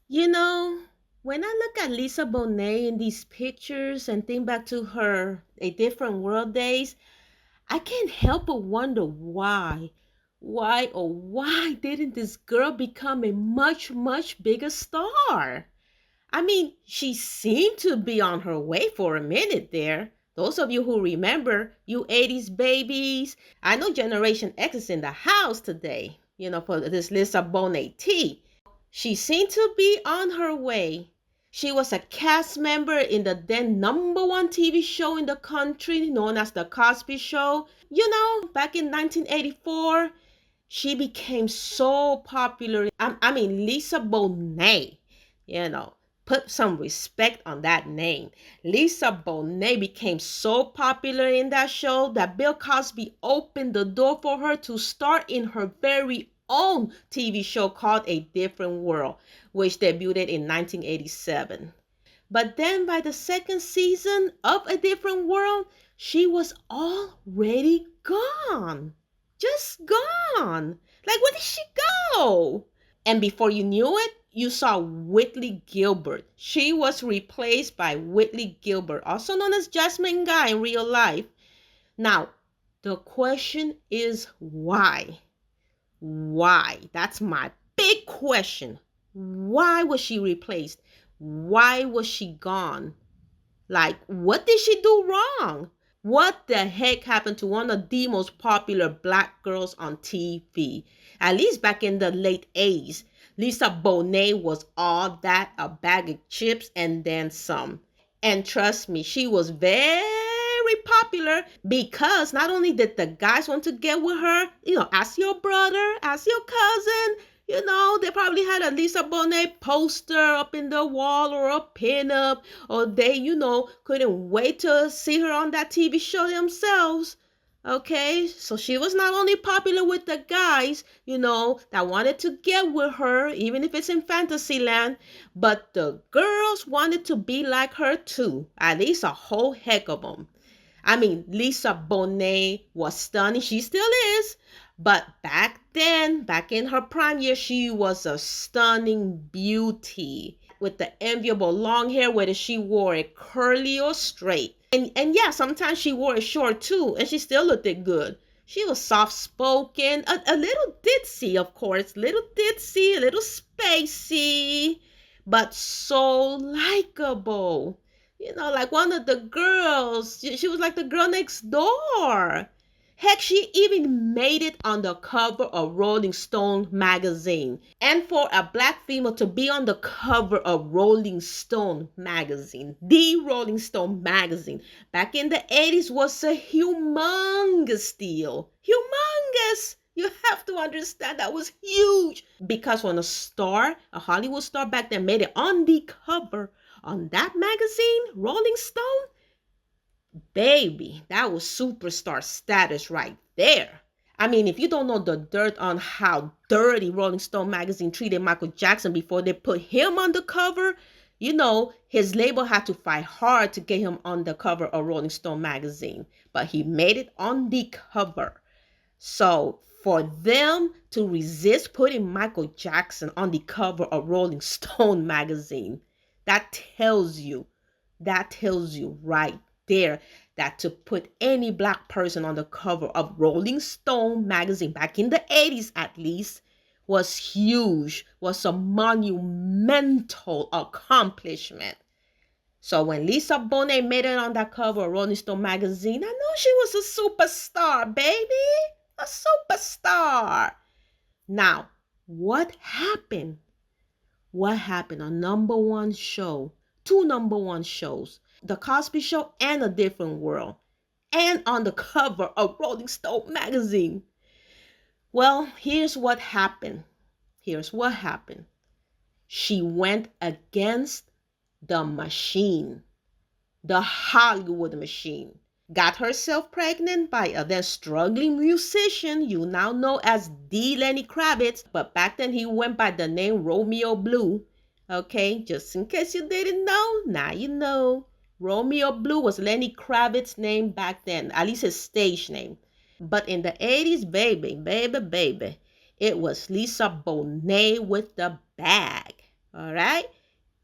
You know, when I look at Lisa Bonet in these pictures and think back to her A Different World days, I can't help but wonder why. Why didn't this girl become a much, much bigger star? I mean, she seemed to be on her way for a minute there. Those of you who remember, you 80s babies, I know Generation X is in the house today, for this Lisa Bonet tea. She seemed to be on her way. She was a cast member in the then number one TV show in the country known as The Cosby Show. Back in 1984, she became so popular. I mean, Lisa Bonet, you know, put some respect on that name. Lisa Bonet became so popular in that show that Bill Cosby opened the door for her to star in her very own TV show called A Different World, which debuted in 1987. But then by the second season of A Different World, she was already gone. Just gone. Like, where did she go? And before you knew it, you saw Whitley Gilbert. She was replaced by Whitley Gilbert, also known as Jasmine Guy in real life. Now, the question is why? Why? That's my big question. Why was she replaced? Why was she gone? Like, what did she do wrong? What the heck happened to one of the most popular black girls on TV? At least back in the late 80s. Lisa Bonet was all that, a bag of chips and then some. And trust me, she was very popular because not only did the guys want to get with her, ask your brother, ask your cousin, they probably had a Lisa Bonet poster up in the wall or a pin-up, or they, couldn't wait to see her on that TV show themselves. Okay, so she was not only popular with the guys, that wanted to get with her, even if it's in fantasy land, but the girls wanted to be like her too, at least a whole heck of them. I mean, Lisa Bonet was stunning. She still is. But back then, back in her prime years, she was a stunning beauty with the enviable long hair, whether she wore it curly or straight. And yeah, sometimes she wore it short too, and she still looked it good. She was soft spoken, a little ditzy, of course, little ditzy, a little spacey, but so likable. Like one of the girls. She was like the girl next door. Heck, she even made it on the cover of Rolling Stone magazine. And for a black female to be on the cover of Rolling Stone magazine, the Rolling Stone magazine, back in the 80s was a humongous deal. Humongous! You have to understand that was huge. Because when a Hollywood star back then made it on the cover on that magazine, Rolling Stone, baby, that was superstar status right there. I mean, if you don't know the dirt on how dirty Rolling Stone magazine treated Michael Jackson before they put him on the cover, his label had to fight hard to get him on the cover of Rolling Stone magazine. But he made it on the cover. So for them to resist putting Michael Jackson on the cover of Rolling Stone magazine, that tells you, right there that to put any black person on the cover of Rolling Stone magazine back in the 80s at least was huge, was a monumental accomplishment. So when Lisa Bonet made it on that cover of Rolling Stone magazine, I know she was a superstar, baby. A superstar. Now, what happened? What happened? A number one show, two number one shows, The Cosby Show and A Different World, and on the cover of Rolling Stone magazine. Well, here's what happened. Here's what happened. She went against the machine, the Hollywood machine. Got herself pregnant by a then struggling musician you now know as D. Lenny Kravitz, but back then he went by the name Romeo Blue. Okay, just in case you didn't know, now you know. Romeo Blue was Lenny Kravitz's name back then, at least his stage name. But in the 80s, baby, it was Lisa Bonet with the bag. All right.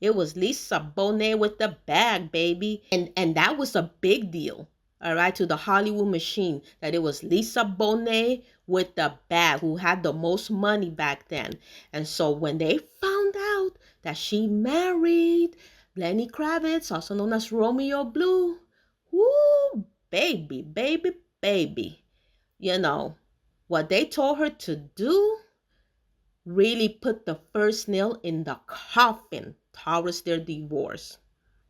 It was Lisa Bonet with the bag, baby. And that was a big deal, all right, to the Hollywood machine, that it was Lisa Bonet with the bag who had the most money back then. And so when they found out that she married Lenny Kravitz, also known as Romeo Blue, whoo, baby, baby, baby. You know, what they told her to do really put the first nail in the coffin towards their divorce.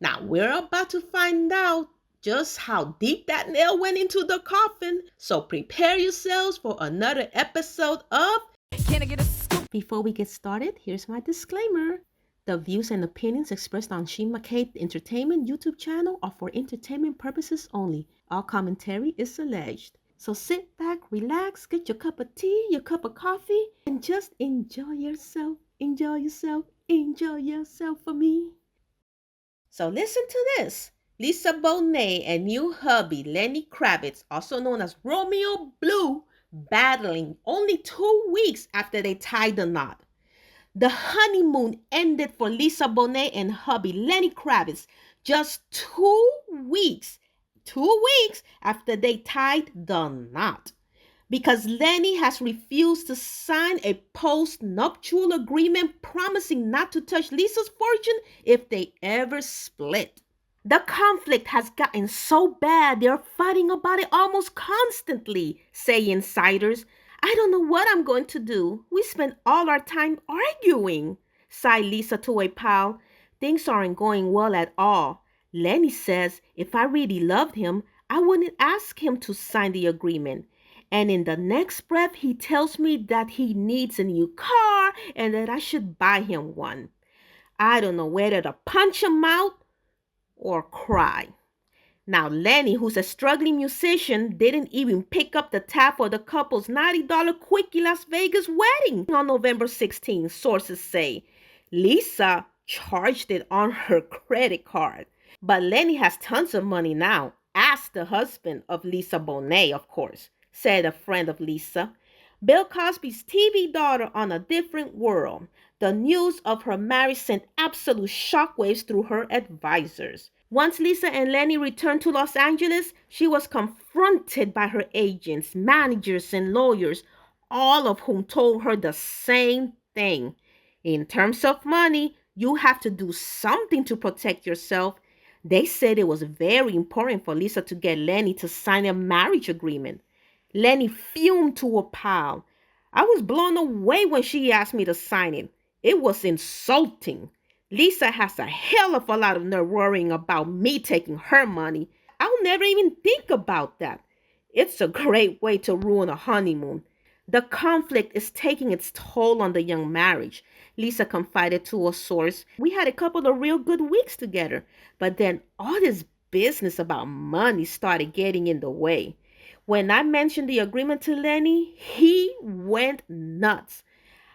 Now, we're about to find out just how deep that nail went into the coffin, so prepare yourselves for another episode of Can I Get a Scoop? Before we get started, here's my disclaimer. The views and opinions expressed on Sheen McCabe Entertainment YouTube channel are for entertainment purposes only. All commentary is alleged. So sit back, relax, get your cup of tea, your cup of coffee, and just enjoy yourself. Enjoy yourself. Enjoy yourself for me. So listen to this. Lisa Bonet and new hubby Lenny Kravitz, also known as Romeo Blue, battling only 2 weeks after they tied the knot. The honeymoon ended for Lisa Bonet and hubby Lenny Kravitz just 2 weeks, 2 weeks after they tied the knot. Because Lenny has refused to sign a post-nuptial agreement promising not to touch Lisa's fortune if they ever split. The conflict has gotten so bad they're fighting about it almost constantly, say insiders. I don't know what I'm going to do. We spend all our time arguing, sighed Lisa to a pal. Things aren't going well at all. Lenny says if I really loved him, I wouldn't ask him to sign the agreement. And in the next breath, he tells me that he needs a new car and that I should buy him one. I don't know whether to punch him out or cry. Now, Lenny, who's a struggling musician, didn't even pick up the tab for the couple's $90 quickie Las Vegas wedding on November 16th, sources say. Lisa charged it on her credit card. But Lenny has tons of money now. Ask the husband of Lisa Bonet, of course, said a friend of Lisa. Bill Cosby's TV daughter on a different world. The news of her marriage sent absolute shockwaves through her advisors. Once Lisa and Lenny returned to Los Angeles, she was confronted by her agents, managers, and lawyers, all of whom told her the same thing. In terms of money, you have to do something to protect yourself. They said it was very important for Lisa to get Lenny to sign a marriage agreement. Lenny fumed to a pal. I was blown away when she asked me to sign it. It was insulting. Lisa has a hell of a lot of nerve worrying about me taking her money. I'll never even think about that. It's a great way to ruin a honeymoon. The conflict is taking its toll on the young marriage, Lisa confided to a source. We had a couple of real good weeks together, but then all this business about money started getting in the way. When I mentioned the agreement to Lenny, he went nuts.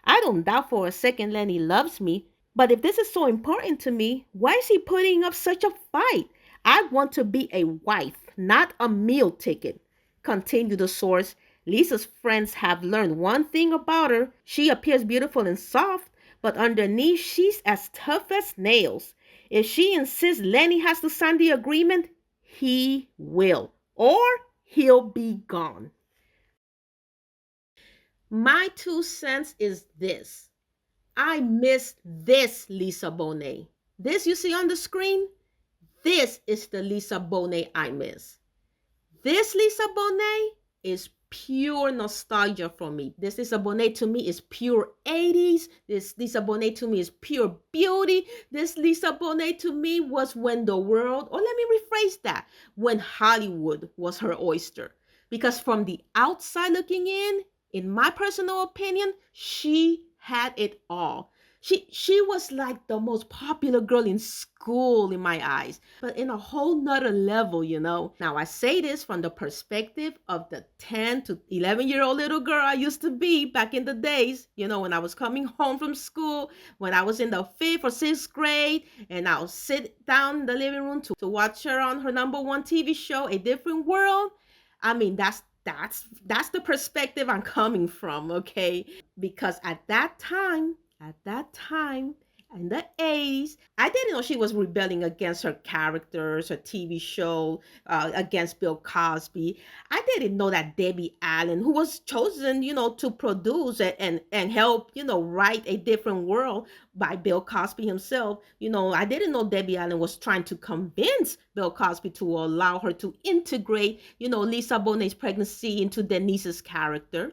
I don't doubt for a second Lenny loves me, but if this is so important to me, why is he putting up such a fight? I want to be a wife, not a meal ticket. Continued the source. Lisa's friends have learned one thing about her. She appears beautiful and soft, but underneath she's as tough as nails. If she insists Lenny has to sign the agreement, he will, or he'll be gone. My 2 cents is this. I miss this Lisa Bonet. This you see on the screen, this is the Lisa Bonet I miss. This Lisa Bonet is pure nostalgia for me. This Lisa Bonet to me is pure 80s. This Lisa Bonet to me is pure beauty. This Lisa Bonet to me was when the world, or let me rephrase that, when Hollywood was her oyster. Because from the outside looking in my personal opinion, she had it all. She was like the most popular girl in school in my eyes, but in a whole nother level, you know. Now I say this from the perspective of the 10 to 11-year-old little girl I used to be back in the days, you know, when I was coming home from school, when I was in the 5th or 6th grade, and I'll sit down in the living room to watch her on her number one TV show, A Different World. I mean, that's the perspective I'm coming from, okay? Because at that time, in the 80s. I didn't know she was rebelling against her characters, her TV show, against Bill Cosby. I didn't know that Debbie Allen, who was chosen, to produce and help, write A Different World by Bill Cosby himself. I didn't know Debbie Allen was trying to convince Bill Cosby to allow her to integrate, Lisa Bonet's pregnancy into Denise's character.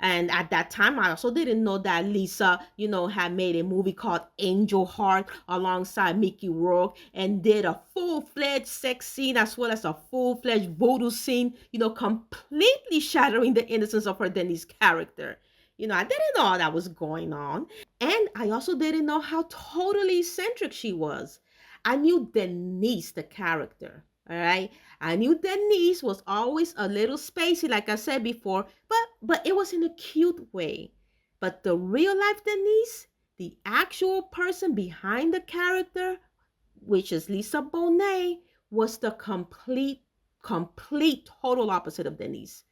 And at that time, I also didn't know that Lisa, had made a movie called Angel Heart alongside Mickey Rourke and did a full-fledged sex scene as well as a full-fledged voodoo scene, completely shattering the innocence of her Denise character. I didn't know all that was going on. And I also didn't know how totally eccentric she was. I knew Denise, the character. All right. I knew Denise was always a little spacey, like I said before, but it was in a cute way. But the real life Denise, the actual person behind the character, which is Lisa Bonet, was the complete, total opposite of Denise.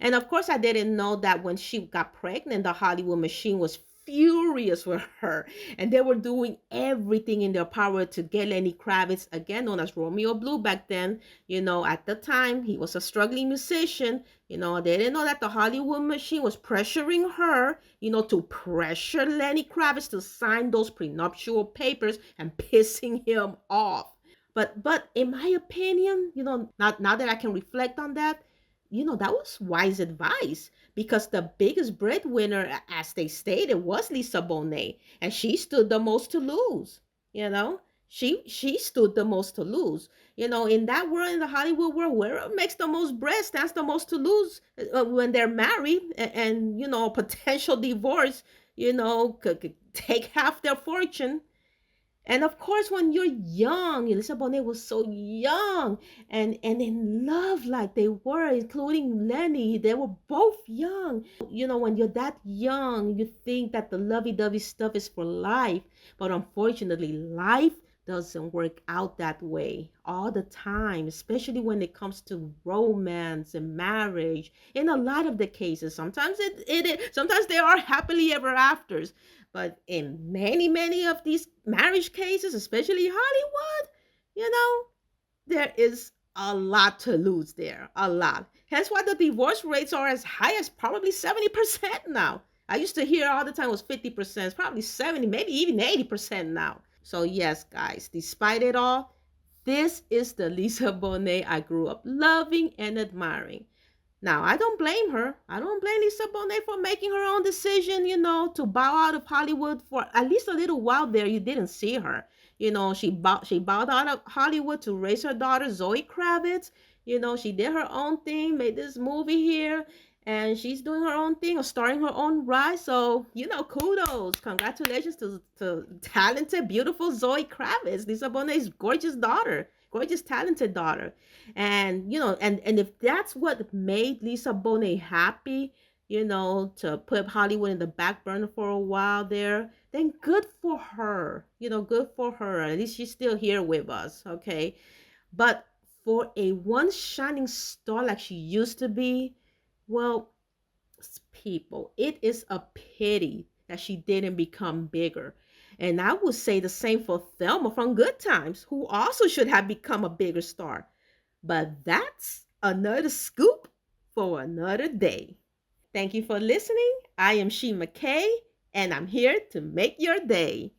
And of course, I didn't know that when she got pregnant, the Hollywood machine was furious with her. And they were doing everything in their power to get Lenny Kravitz, again known as Romeo Blue back then. At the time, he was a struggling musician. They didn't know that the Hollywood machine was pressuring her, to pressure Lenny Kravitz to sign those prenuptial papers and pissing him off. But in my opinion, now that I can reflect on that, that was wise advice because the biggest breadwinner, as they stated, was Lisa Bonet, and she stood the most to lose. You know, she stood the most to lose. In that world, in the Hollywood world, where makes the most bread stands the most to lose when they're married, and potential divorce, could take half their fortune. And of course, when you're young, Elisa Bonet was so young and in love like they were, including Lenny. They were both young. When you're that young, you think that the lovey-dovey stuff is for life. But unfortunately, life doesn't work out that way all the time, especially when it comes to romance and marriage. In a lot of the cases, sometimes sometimes there are happily ever afters, but in many, many of these marriage cases, especially Hollywood, you know, there is a lot to lose there. A lot. Hence why the divorce rates are as high as probably 70% now. I used to hear all the time it was 50%. It's probably 70, maybe even 80% now. So, yes, guys, despite it all, this is the Lisa Bonet I grew up loving and admiring. Now, I don't blame her. I don't blame Lisa Bonet for making her own decision, to bow out of Hollywood for at least a little while there. You didn't see her. She bowed out of Hollywood to raise her daughter, Zoe Kravitz. She did her own thing, made this movie here, and she's doing her own thing or starting her own rise. So, kudos. Congratulations to talented, beautiful Zoe Kravitz, Lisa Bonet's gorgeous daughter, gorgeous, talented daughter. And and if that's what made Lisa Bonet happy, to put Hollywood in the back burner for a while there, then good for her. Good for her. At least she's still here with us, okay? But for a once shining star like she used to be, well, people, it is a pity that she didn't become bigger. And I would say the same for Thelma from Good Times, who also should have become a bigger star. But that's another scoop for another day. Thank you for listening. I am She McKay, and I'm here to make your day.